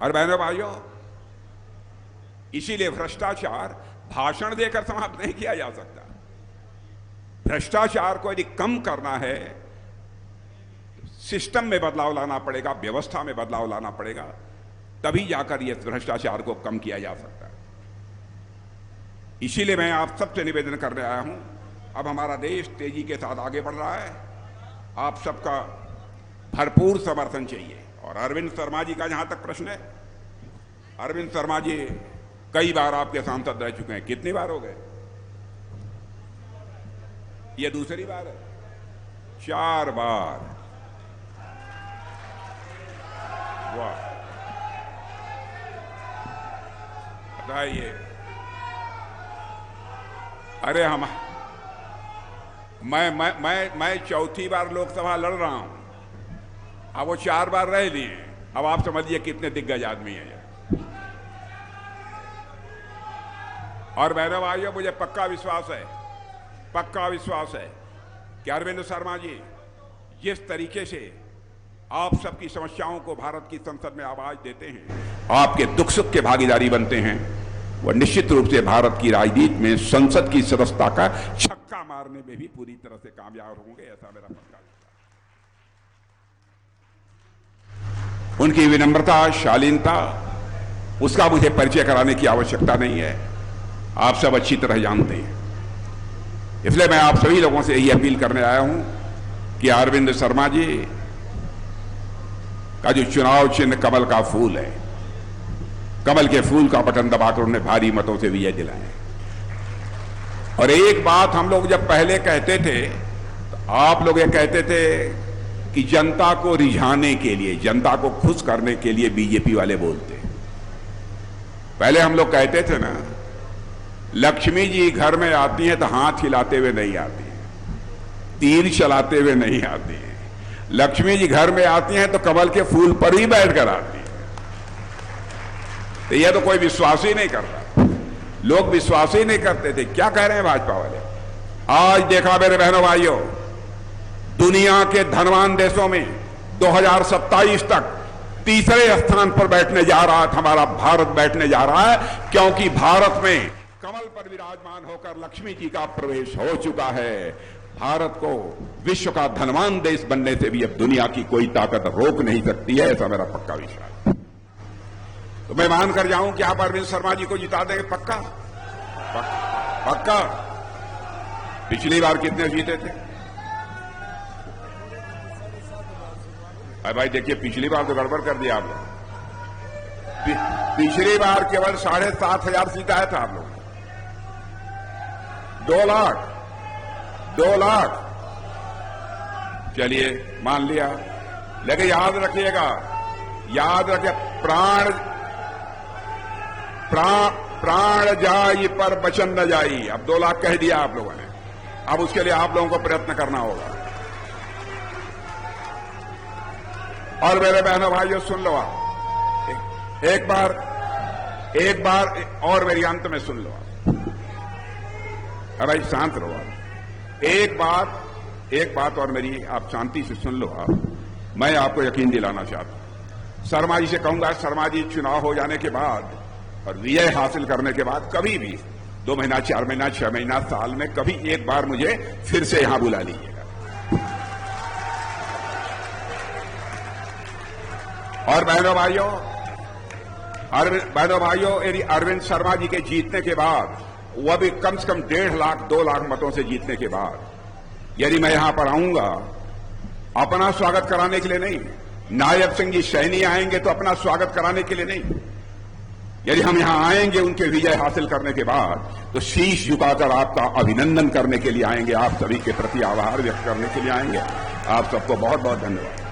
और बहनों भाइयों, इसीलिए भ्रष्टाचार भाषण देकर समाप्त नहीं किया जा सकता। भ्रष्टाचार को यदि कम करना है, सिस्टम में बदलाव लाना पड़ेगा, व्यवस्था में बदलाव लाना पड़ेगा, तभी जाकर यह भ्रष्टाचार को कम किया जा सकता है। इसीलिए मैं आप सबसे निवेदन करने आया हूं। अब हमारा देश तेजी के साथ आगे बढ़ रहा है, आप सबका भरपूर समर्थन चाहिए। और अरविंद शर्मा जी का जहां तक प्रश्न है, अरविंद शर्मा जी कई बार आपके सांसद रह चुके हैं। कितनी बार हो गए? ये दूसरी बार है। 4 बार। वाह, बताइए। अरे मैं चौथी बार लोकसभा लड़ रहा हूं, अब वो 4 बार रह लिए। अब आप समझिए कितने दिग्गज आदमी हैं ये। और बहनों भाइयों, मुझे पक्का विश्वास है कि अरविंद शर्मा जी जिस तरीके से आप सबकी समस्याओं को भारत की संसद में आवाज देते हैं, आपके दुख सुख के भागीदारी बनते हैं, वह निश्चित रूप से भारत की राजनीति में संसद की सदस्यता का छक्का मारने में भी पूरी तरह से कामयाब होंगे, ऐसा मेरा पक्का विश्वास। उनकी विनम्रता, शालीनता, उसका मुझे परिचय कराने की आवश्यकता नहीं है, आप सब अच्छी तरह जानते हैं। इसलिए मैं आप सभी लोगों से यही अपील करने आया हूं कि अरविंद शर्मा जी का जो चुनाव चिन्ह कमल का फूल है, कमल के फूल का बटन दबाकर उन्हें भारी मतों से विजय दिलाएं। और एक बात हम लोग जब पहले कहते थे, तो आप लोग ये कहते थे कि जनता को रिझाने के लिए, जनता को खुश करने के लिए बीजेपी वाले बोलते। पहले हम लोग कहते थे ना, लक्ष्मी जी घर में आती हैं तो हाथ हिलाते हुए नहीं आती हैं, तीर चलाते हुए नहीं आती हैं। लक्ष्मी जी घर में आती हैं तो कमल के फूल पर ही बैठकर आती हैं। तो यह तो कोई विश्वास ही नहीं करता, लोग विश्वास ही नहीं करते थे। क्या कह रहे हैं भाजपा वाले? आज देखा मेरे बहनों भाइयों, दुनिया के धनवान देशों में 2027 तक तीसरे स्थान पर बैठने जा रहा था हमारा भारत, बैठने जा रहा है, क्योंकि भारत में कमल पर विराजमान होकर लक्ष्मी जी का प्रवेश हो चुका है। भारत को विश्व का धनवान देश बनने से भी अब दुनिया की कोई ताकत रोक नहीं सकती है, ऐसा मेरा पक्का विश्वास है। तो मैं मान कर जाऊं कि आप अरविंद शर्मा जी को जिता देंगे? पक्का? पक्का? पिछली बार कितने जीते थे? अरे भाई देखिए, पिछली बार तो गड़बड़ कर दिया आप लोग। पिछली बार केवल 7,500 सीट आया था आप लोग। 2 लाख। चलिए मान लिया, लेकिन याद रखिएगा, प्राण जाई पर वचन न जाई। अब 2 लाख कह दिया आप लोगों ने, अब उसके लिए आप लोगों को प्रयत्न करना होगा। और मेरे बहनों भाइयों, सुन लो आप, एक बार और मेरी अंत में सुन लो आप। भाई शांत रहो आप। एक बात और मेरी आप शांति से सुन लो आप। मैं आपको यकीन दिलाना चाहता हूं, शर्मा जी से कहूंगा, शर्मा जी चुनाव हो जाने के बाद और विजय हासिल करने के बाद कभी भी 2 महीना, 4 महीना, 6 महीना, साल में कभी एक बार मुझे फिर से यहां बुला लीजिएगा। और बहनों भाइयों, यदि अरविंद शर्मा जी के जीतने के बाद, वह भी कम से कम 1.5 लाख, 2 लाख मतों से जीतने के बाद, यदि मैं यहां पर आऊंगा अपना स्वागत कराने के लिए नहीं, नायब सिंह जी सैनी आएंगे तो अपना स्वागत कराने के लिए नहीं, यदि हम यहां आएंगे उनके विजय हासिल करने के बाद, तो शीश झुकाकर आपका अभिनंदन करने के लिए आएंगे, आप सभी के प्रति आभार व्यक्त करने के लिए आएंगे। आप सबको बहुत बहुत धन्यवाद।